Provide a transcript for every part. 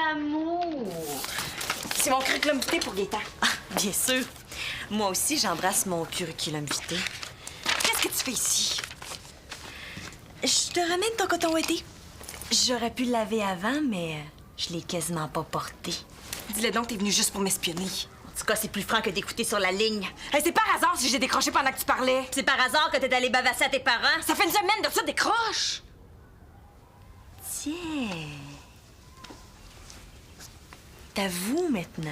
d'amour. C'est mon curriculum vitae pour Gaëtan. Ah, bien sûr. Moi aussi, j'embrasse mon curriculum vitae. Qu'est-ce que tu fais ici? Je te ramène ton coton ouaté. J'aurais pu le laver avant, mais je l'ai quasiment pas porté. Dis-le donc, t'es venu juste pour m'espionner. En tout cas, c'est plus franc que d'écouter sur la ligne. Hey, c'est par hasard si j'ai décroché pendant que tu parlais. C'est par hasard que t'es allé bavasser à tes parents? Ça fait une semaine de ça, décroche! Tiens. T'avoues maintenant.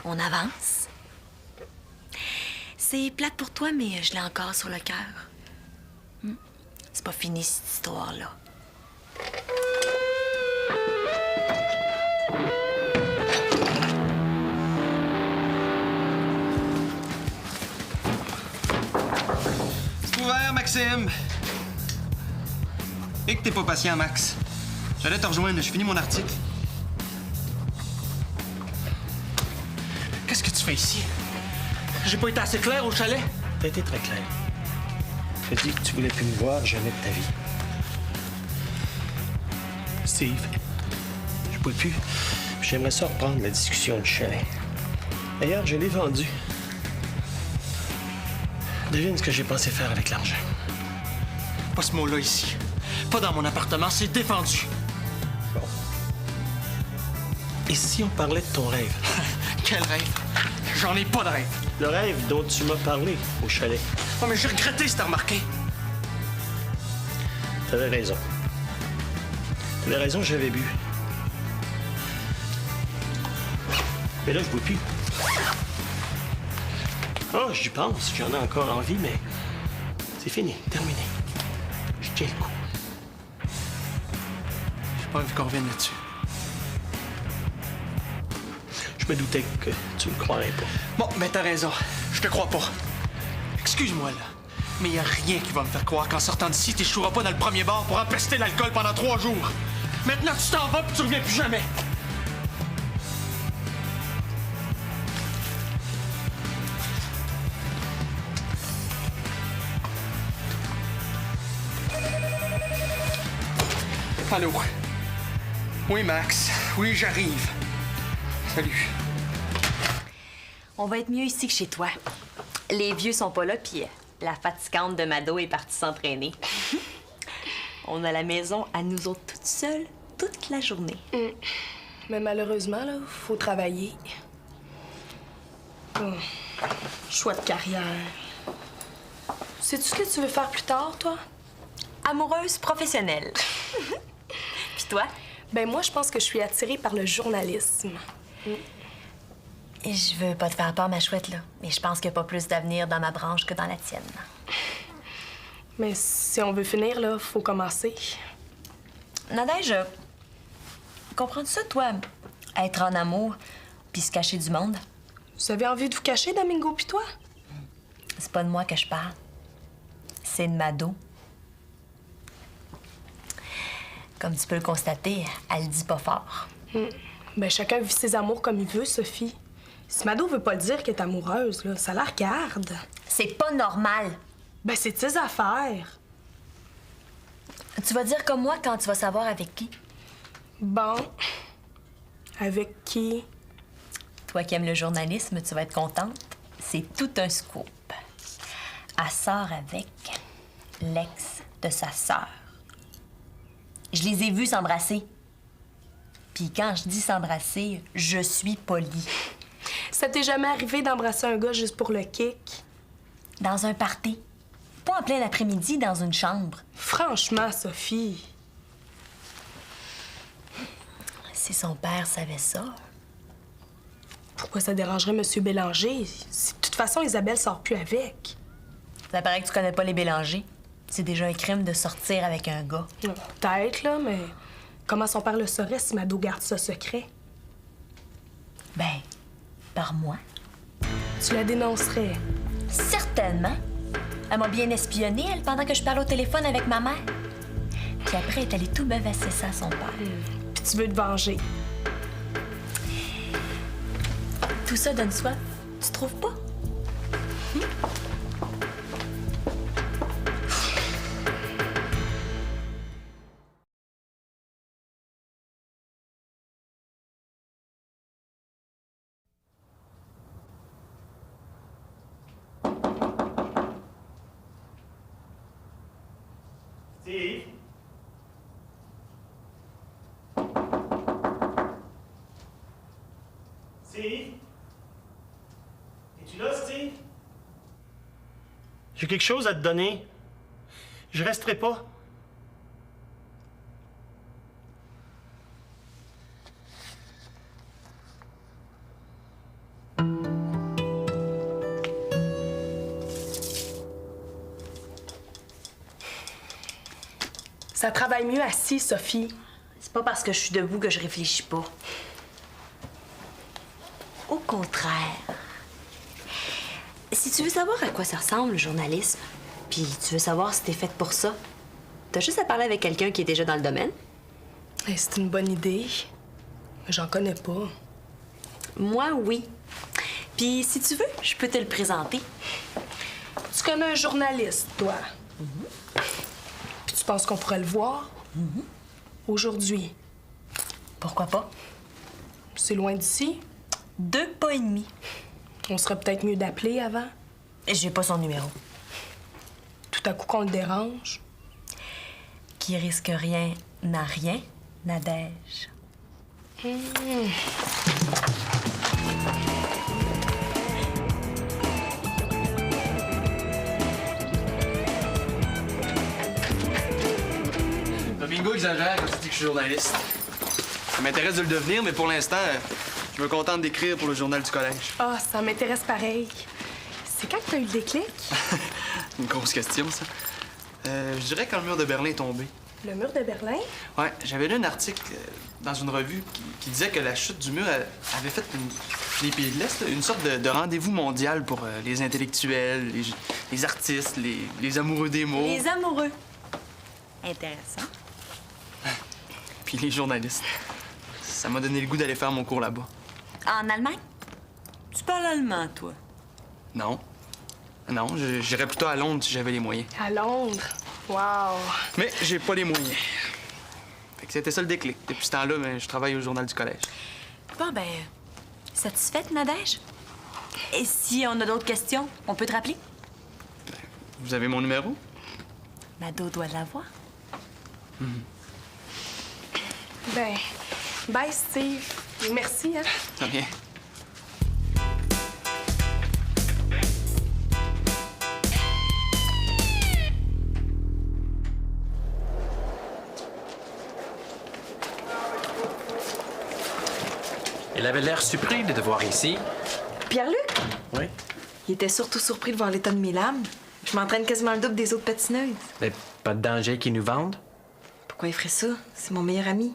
On avance. C'est plate pour toi, mais je l'ai encore sur le cœur. C'est pas fini, cette histoire-là. C'est ouvert, Maxime. Et que t'es pas patient, Max. J'allais te rejoindre, je finis mon article. Qu'est-ce que tu fais ici? J'ai pas été assez clair au chalet? T'as été très clair. T'as dit que tu voulais plus me voir jamais de ta vie. Steve, je peux plus. J'aimerais ça reprendre la discussion du chalet. D'ailleurs, je l'ai vendu. Devine ce que j'ai pensé faire avec l'argent. Pas ce mot-là ici. Pas dans mon appartement, c'est défendu. Bon. Et si on parlait de ton rêve? Quel rêve? J'en ai pas de rêve. Le rêve dont tu m'as parlé au chalet. Oh, mais j'ai regretté, si t'as remarqué. T'avais raison. T'avais raison, j'avais bu. Mais là, je bois plus. Oh, j'y pense, j'en ai encore envie, mais c'est fini, terminé. Je tiens le coup. J'ai pas envie qu'on revienne là-dessus. Je me doutais que tu me croirais pas. Bon, mais t'as raison. Je te crois pas. Excuse-moi, là. Mais y a rien qui va me faire croire qu'en sortant d'ici, t'échoueras pas dans le premier bar pour empester l'alcool pendant 3 jours. Maintenant, tu t'en vas puis tu reviens plus jamais. Allô? Oui, Max. Oui, j'arrive. Salut. On va être mieux ici que chez toi. Les vieux sont pas là, puis la fatigante de Mado est partie s'entraîner. On a la maison à nous autres toutes seules toute la journée. Mais malheureusement, là, faut travailler. Choix de carrière. Sais-tu ce que tu veux faire plus tard, toi? Amoureuse professionnelle. Puis toi? Ben moi, je pense que je suis attirée par le journalisme. Je veux pas te faire peur, ma chouette, là. Mais je pense qu'il n'y a pas plus d'avenir dans ma branche que dans la tienne. Mais si on veut finir, là, faut commencer. Nadège, comprends-tu ça, toi? Être en amour, puis se cacher du monde? Vous avez envie de vous cacher, Domingo pis toi? C'est pas de moi que je parle. C'est de Mado. Comme tu peux le constater, elle le dit pas fort. Ben chacun vit ses amours comme il veut, Sophie. Si Mado veut pas le dire qu'elle est amoureuse, là, ça la regarde. C'est pas normal. Ben c'est de ses affaires. Tu vas dire comme moi quand tu vas savoir avec qui. Bon. Avec qui? Toi qui aimes le journalisme, tu vas être contente. C'est tout un scoop. Elle sort avec l'ex de sa sœur. Je les ai vus s'embrasser. Puis quand je dis s'embrasser, je suis polie. Ça t'est jamais arrivé d'embrasser un gars juste pour le kick? Dans un party. Pas en plein après-midi dans une chambre. Franchement, Sophie. Si son père savait ça. Pourquoi ça dérangerait M. Bélanger? De toute façon, Isabelle sort plus avec. Ça paraît que tu connais pas les Bélanger. C'est déjà un crime de sortir avec un gars. Peut-être, là, mais comment son père le saurait si Mado garde ça secret? Ben, par moi. Tu la dénoncerais. Certainement. Elle m'a bien espionnée, elle, pendant que je parlais au téléphone avec ma mère. Puis après, elle est allée tout bavasser ça à son père. Puis tu veux te venger. Tout ça donne soif. Tu trouves pas? J'ai quelque chose à te donner. Je resterai pas. Ça travaille mieux assis, Sophie. C'est pas parce que je suis debout que je réfléchis pas. Au contraire. Si tu veux savoir à quoi ça ressemble, le journalisme, puis tu veux savoir si t'es faite pour ça, t'as juste à parler avec quelqu'un qui est déjà dans le domaine. Hey, c'est une bonne idée. Mais j'en connais pas. Moi, oui. Puis si tu veux, je peux te le présenter. Tu connais un journaliste, toi. Puis tu penses qu'on pourrait le voir? Aujourd'hui. Pourquoi pas? C'est loin d'ici. 2 pas et demi. On serait peut-être mieux d'appeler avant. J'ai pas son numéro. Tout à coup qu'on le dérange. Qui risque rien n'a rien, Nadège. Domingo exagère quand tu dis que je suis journaliste. Ça m'intéresse de le devenir, mais pour l'instant, je me contente d'écrire pour le journal du collège. Ah, ça m'intéresse pareil. C'est quand que t'as eu le déclic? Une grosse question, ça. Je dirais quand le mur de Berlin est tombé. Le mur de Berlin? Ouais, j'avais lu un article dans une revue qui disait que la chute du mur avait fait les pays de l'Est une sorte de rendez-vous mondial pour les intellectuels, les artistes, les amoureux des mots. Les amoureux. Intéressant. Puis les journalistes. Ça m'a donné le goût d'aller faire mon cours là-bas. En Allemagne? Tu parles allemand, toi? Non. Non, j'irais plutôt à Londres si j'avais les moyens. À Londres? Wow! Mais j'ai pas les moyens. Fait que c'était ça le déclic. Depuis ce temps-là, je travaille au journal du collège. Bon, ben, satisfaite, Nadège? Et si on a d'autres questions, on peut te rappeler? Vous avez mon numéro? Mado doit l'avoir. Ben, bye, Steve. Merci, hein? De rien. Il avait l'air surpris de te voir ici. Pierre-Luc? Oui. Il était surtout surpris de voir l'état de mes lames. Je m'entraîne quasiment le double des autres patineuses. Mais pas de danger qu'ils nous vendent. Pourquoi il ferait ça? C'est mon meilleur ami.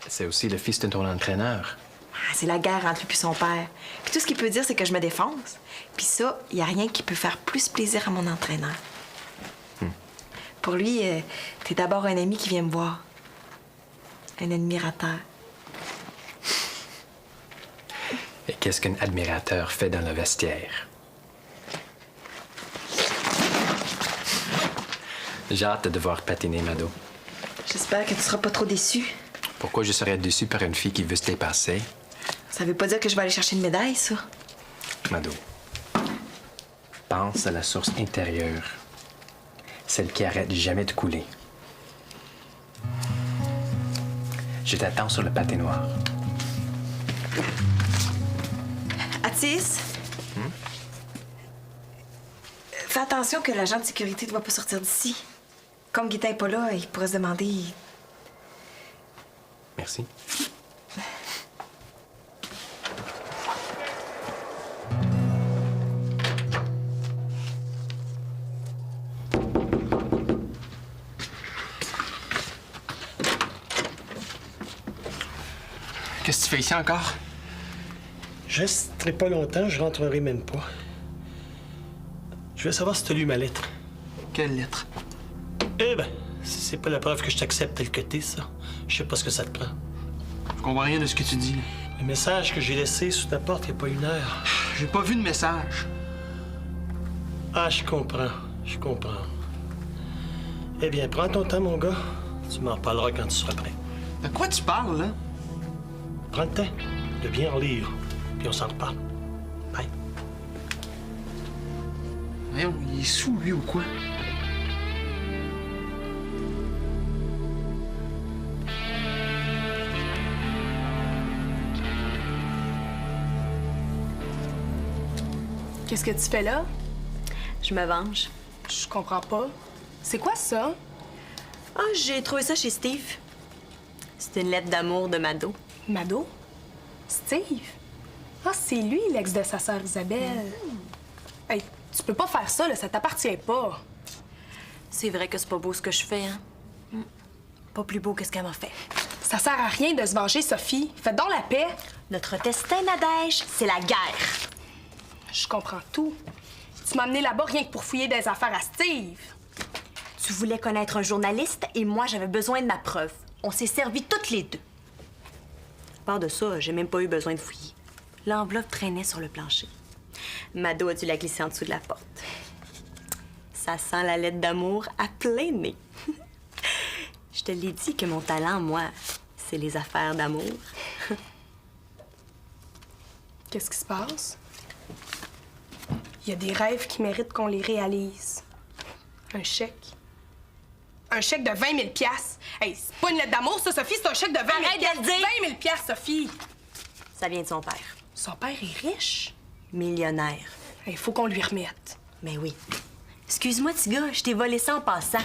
C'est aussi le fils de ton entraîneur. Ah, c'est la guerre entre lui et son père. Puis tout ce qu'il peut dire, c'est que je me défonce. Puis ça, il n'y a rien qui peut faire plus plaisir à mon entraîneur. Pour lui, t'es d'abord un ami qui vient me voir. Un admirateur. Et qu'est-ce qu'un admirateur fait dans le vestiaire? J'ai hâte de devoir patiner, Mado. J'espère que tu seras pas trop déçu. Pourquoi je serais déçu par une fille qui veut se dépasser? Ça veut pas dire que je vais aller chercher une médaille, ça. Mado, pense à la source intérieure. Celle qui arrête jamais de couler. Je t'attends sur le patinoire. Atis? Fais attention que l'agent de sécurité ne va pas sortir d'ici. Comme Guitin n'est pas là, il pourrait se demander... Merci. Qu'est-ce que tu fais ici encore? Je resterai pas longtemps, je rentrerai même pas. Je veux savoir si tu as lu ma lettre. Quelle lettre? Eh ben, c'est pas la preuve que je t'accepte tel que t'es, ça. Je sais pas ce que ça te prend. Je comprends rien de ce que tu dis. Le message que j'ai laissé sous ta porte il y a pas 1 heure. J'ai pas vu de message. Ah, je comprends. Je comprends. Eh bien, prends ton temps, mon gars. Tu m'en parleras quand tu seras prêt. De quoi tu parles, là? Prends le temps de bien relire, puis on s'en reparle. Bye. Voyons, il est sous, lui, ou quoi? Qu'est-ce que tu fais là? Je je me venge. Je comprends pas. C'est quoi ça? Ah, j'ai trouvé ça chez Steve. C'est une lettre d'amour de Mado. Mado? Steve? Ah, c'est lui, l'ex de sa sœur Isabelle. Hey, tu peux pas faire ça, là, ça t'appartient pas. C'est vrai que c'est pas beau ce que je fais, hein? Pas plus beau que ce qu'elle m'a fait. Ça sert à rien de se venger, Sophie. Faites donc la paix. Notre destin, Nadège, c'est la guerre. Je comprends tout. Tu m'as amené là-bas rien que pour fouiller des affaires à Steve. Tu voulais connaître un journaliste et moi, j'avais besoin de ma preuve. On s'est servis toutes les deux. À part de ça, j'ai même pas eu besoin de fouiller. L'enveloppe traînait sur le plancher. Mado a dû la glisser en dessous de la porte. Ça sent la lettre d'amour à plein nez. Je te l'ai dit que mon talent, moi, c'est les affaires d'amour. Qu'est-ce qui se passe? Il y a des rêves qui méritent qu'on les réalise. Un chèque. Un chèque de 20 000 $. Hey, c'est pas une lettre d'amour, ça, Sophie, c'est un chèque de 20 000 $. Arrête de le dire! 20 000 $, Sophie! Ça vient de son père. Son père est riche. Millionnaire. Il faut qu'on lui remette. Mais oui. Excuse-moi, petit gars, je t'ai volé ça en passant.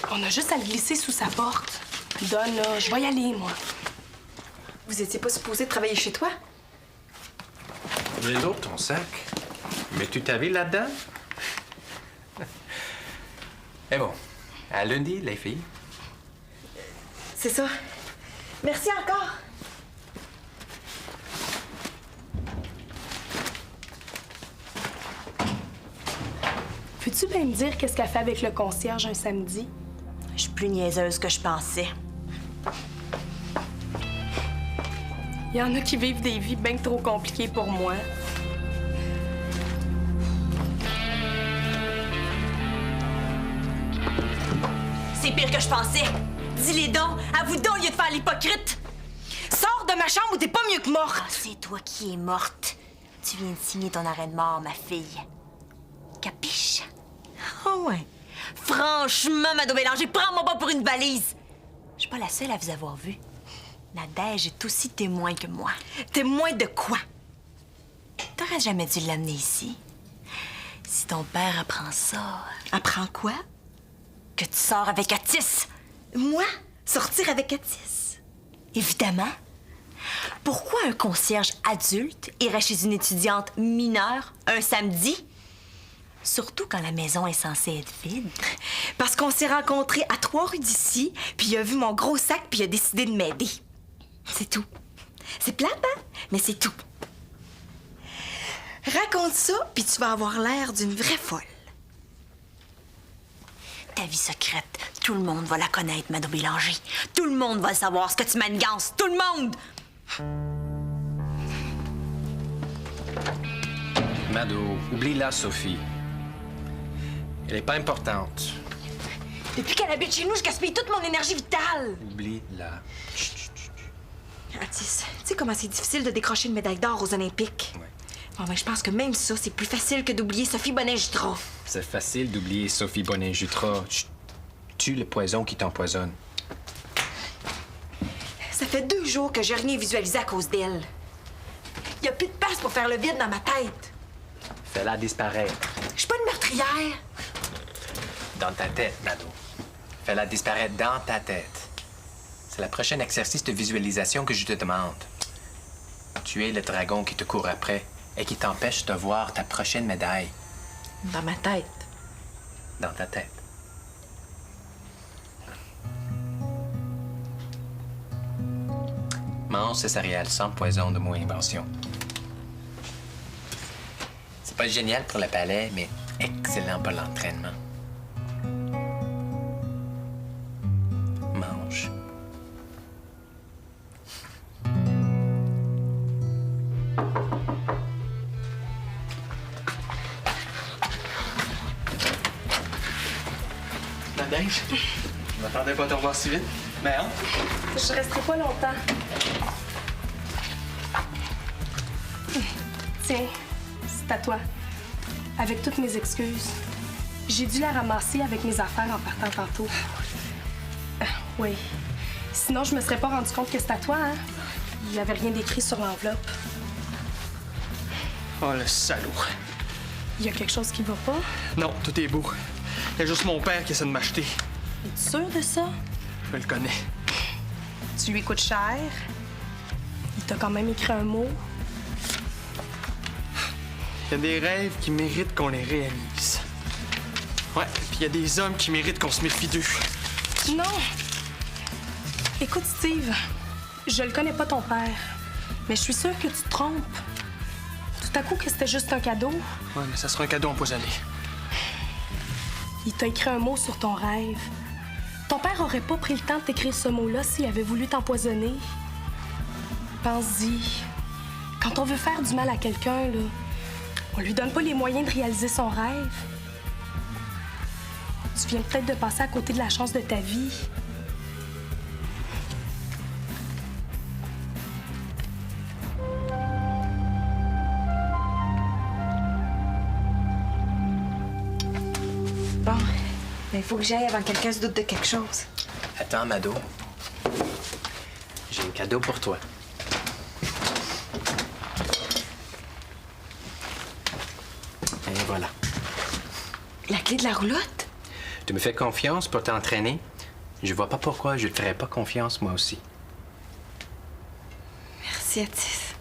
On a juste à le glisser sous sa porte. Donne, là, je vais y aller, moi. Vous étiez pas supposé travailler chez toi? Les autres, ton sac. Mets-tu ta vie là-dedans? Eh bon, à lundi, les filles. C'est ça. Merci encore. Peux-tu bien me dire qu'est-ce qu'elle fait avec le concierge un samedi? Je suis plus niaiseuse que je pensais. Il y en a qui vivent des vies bien trop compliquées pour moi. C'est pire que je pensais. Dis-les donc, avoue donc au lieu de faire l'hypocrite. Sors de ma chambre ou t'es pas mieux que morte. Ah, c'est toi qui es morte. Tu viens de signer ton arrêt de mort, ma fille. Capiche? Oh ouais. Franchement, Mado Bélanger, prends-moi pas pour une valise. Je suis pas la seule à vous avoir vu. Nadège est aussi témoin que moi. Témoin de quoi? T'aurais jamais dû l'amener ici. Si ton père apprend ça... Apprend quoi? Que tu sors avec Atis. Moi? Sortir avec Atis? Évidemment. Pourquoi un concierge adulte irait chez une étudiante mineure un samedi? Surtout quand la maison est censée être vide. Parce qu'on s'est rencontrés à 3 rues d'ici, puis il a vu mon gros sac, puis il a décidé de m'aider. C'est tout. C'est plate, hein? Mais c'est tout. Raconte ça, puis tu vas avoir l'air d'une vraie folle. Ta vie secrète, tout le monde va la connaître, Mado Bélanger. Tout le monde va savoir ce que tu manigances. Tout le monde! Mado, oublie-la, Sophie. Elle est pas importante. Depuis qu'elle habite chez nous, je gaspille toute mon énergie vitale. Oublie-la. Atis, tu sais comment c'est difficile de décrocher une médaille d'or aux Olympiques? Ouais. Bon, ben, je pense que même ça, c'est plus facile que d'oublier Sophie Bonin-Jutras. C'est facile d'oublier Sophie Bonin-Jutras. Tue le poison qui t'empoisonne. Ça fait 2 jours que j'ai rien visualisé à cause d'elle. Il y a plus de place pour faire le vide dans ma tête. Fais-la disparaître. Je suis pas une meurtrière. Dans ta tête, Mado. Fais-la disparaître dans ta tête. C'est le prochain exercice de visualisation que je te demande. Tu es le dragon qui te court après et qui t'empêche de voir ta prochaine médaille. Dans ma tête. Dans ta tête. Mange ce céréales sans poison de mon invention. C'est pas génial pour le palais, mais excellent pour l'entraînement. Mange. Nadège, je m'attendais pas à te revoir si vite. Mais hein? Je resterai pas longtemps. Tiens, c'est à toi. Avec toutes mes excuses. J'ai dû la ramasser avec mes affaires en partant tantôt. Oui. Sinon, je me serais pas rendu compte que c'était à toi, hein? Il n'y avait rien d'écrit sur l'enveloppe. Oh, le salaud. Il y a quelque chose qui va pas? Non, tout est beau. Il y a juste mon père qui essaie de m'acheter. Es-tu sûr de ça? Je le connais. Tu lui coûtes cher. Il t'a quand même écrit un mot. Il y a des rêves qui méritent qu'on les réalise. Ouais, puis il y a des hommes qui méritent qu'on se méfie d'eux. Non! Écoute, Steve, je le connais pas ton père, mais je suis sûre que tu te trompes. Tout à coup que c'était juste un cadeau. Ouais, mais ça sera un cadeau empoisonné. Il t'a écrit un mot sur ton rêve. Ton père aurait pas pris le temps de t'écrire ce mot-là s'il avait voulu t'empoisonner. Pense-y. Quand on veut faire du mal à quelqu'un, là, on lui donne pas les moyens de réaliser son rêve. Tu viens peut-être de passer à côté de la chance de ta vie. Bon, mais il faut que j'aille avant que quelqu'un se doute de quelque chose. Attends, Mado. J'ai un cadeau pour toi. Et voilà. La clé de la roulotte? Tu me fais confiance pour t'entraîner? Je vois pas pourquoi je te ferais pas confiance, moi aussi. Merci, Atis.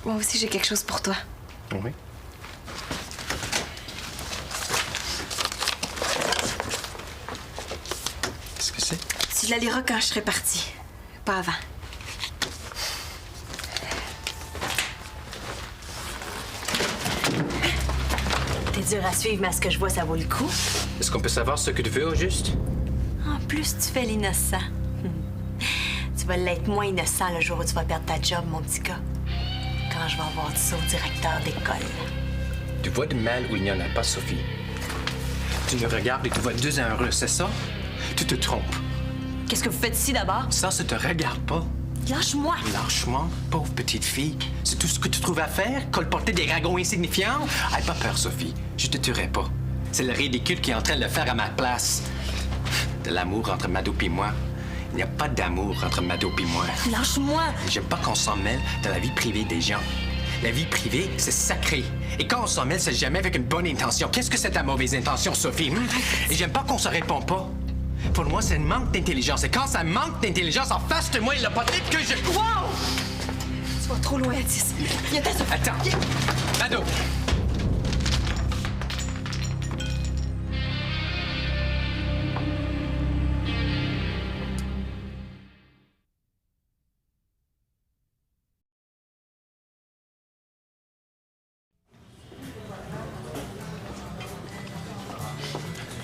Moi aussi, j'ai quelque chose pour toi. Oui. Qu'est-ce que c'est? Tu la liras quand je serai partie. Pas avant. T'es dur à suivre, mais à ce que je vois, ça vaut le coup. Est-ce qu'on peut savoir ce que tu veux, au juste? En plus, tu fais l'innocent. Tu vas l'être moins innocent le jour où tu vas perdre ta job, mon petit gars. Quand je vais avoir dit ça au directeur d'école. Tu vois du mal où il n'y en a pas, Sophie. Tu me regardes et tu vois deux heureux, c'est ça? Tu te trompes. Qu'est-ce que vous faites ici d'abord? Ça te regarde pas. Lâche-moi! Lâche-moi, pauvre petite fille. C'est tout ce que tu trouves à faire? Colporter des ragots insignifiants? Aie pas peur, Sophie. Je te tuerai pas. C'est le ridicule qui est en train de le faire à ma place. De l'amour entre Mado et moi. Il n'y a pas d'amour entre Mado et moi. Lâche-moi! J'aime pas qu'on s'en mêle dans la vie privée des gens. La vie privée, c'est sacré. Et quand on s'en mêle, c'est jamais avec une bonne intention. Qu'est-ce que c'est ta mauvaise intention, Sophie? Et j'aime pas qu'on se répond pas. Pour moi, c'est un manque d'intelligence. Et quand ça manque d'intelligence, en face de moi, il n'a pas dit que je... Wow! Tu vas trop loin, Atis. Viens t'asseoir. Attends. Mado!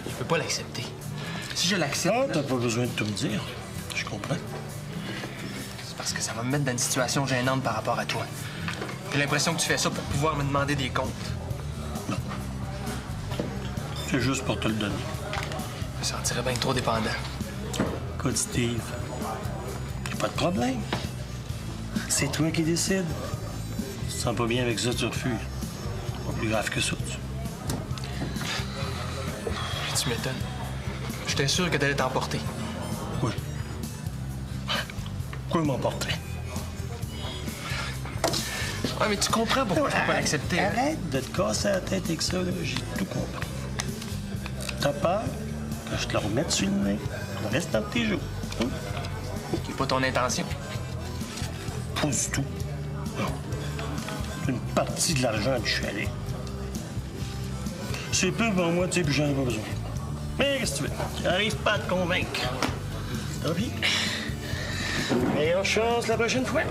Je peux pas l'accepter. Si je l'accepte, Non, là, t'as pas besoin de tout me dire. Je comprends. c'est parce que ça va me mettre dans une situation gênante par rapport à toi. J'ai l'impression que tu fais ça pour pouvoir me demander des comptes. C'est juste pour te le donner. Je me sentirais bien trop dépendant. Écoute, Steve, y a pas de problème. C'est toi qui décides. Si tu te sens pas bien avec ça, tu refuses. Pas plus grave que ça, Tu m'étonnes. J'étais sûr que t'allais t'emporter. Oui. Pourquoi m'emporter? Ouais, mais tu comprends pourquoi je peux pas l'accepter. hein? Arrête de te casser la tête avec ça, là. J'ai tout compris. T'as peur que je te le remette sur le nez le restant de tes jours? Hein? C'est pas ton intention. Pas du tout. Non. C'est une partie de l'argent du chalet. C'est peu pour moi, tu sais, puis j'en ai pas besoin. Mais qu'est-ce que tu veux? J'arrive pas à te convaincre. Tant pis. Meilleure chance la prochaine fois.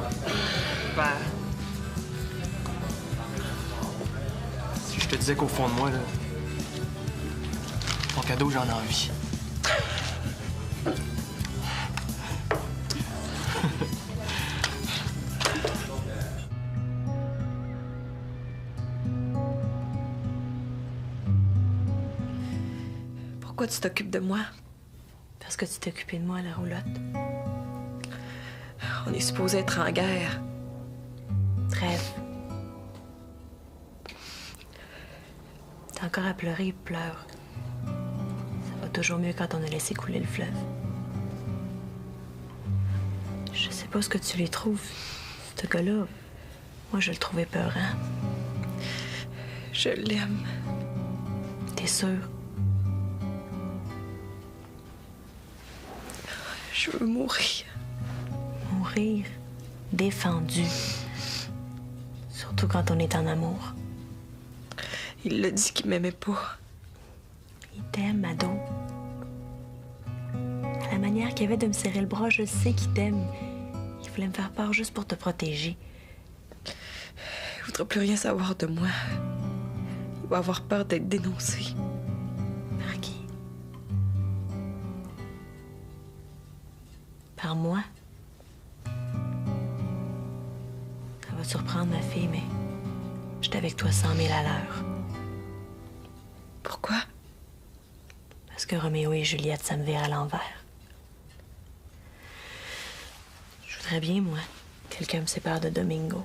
Ben... Si je te disais qu'au fond de moi, là... Ton cadeau, j'en ai envie. Pourquoi tu t'occupes de moi? Parce que tu t'es occupé de moi à la roulotte. On est supposé être en guerre. Trêve. T'as encore à pleurer, il pleure. Ça va toujours mieux quand on a laissé couler le fleuve. Je sais pas ce que tu les trouves, ce gars-là. Moi, je le trouvais peurant. Je l'aime. T'es sûr? Je veux mourir. Mourir défendu. Surtout quand on est en amour. Il l'a dit qu'il m'aimait pas. Il t'aime, ado. À la manière qu'il avait de me serrer le bras, je sais qu'il t'aime. Il voulait me faire peur juste pour te protéger. Il voudra plus rien savoir de moi. Il va avoir peur d'être dénoncé. Par qui? Par moi? Ça va te surprendre, ma fille, mais j'étais avec toi 100 000 à l'heure. Pourquoi? Parce que Roméo et Juliette, ça me vire à l'envers. Je voudrais bien, moi, que quelqu'un me sépare de Domingo.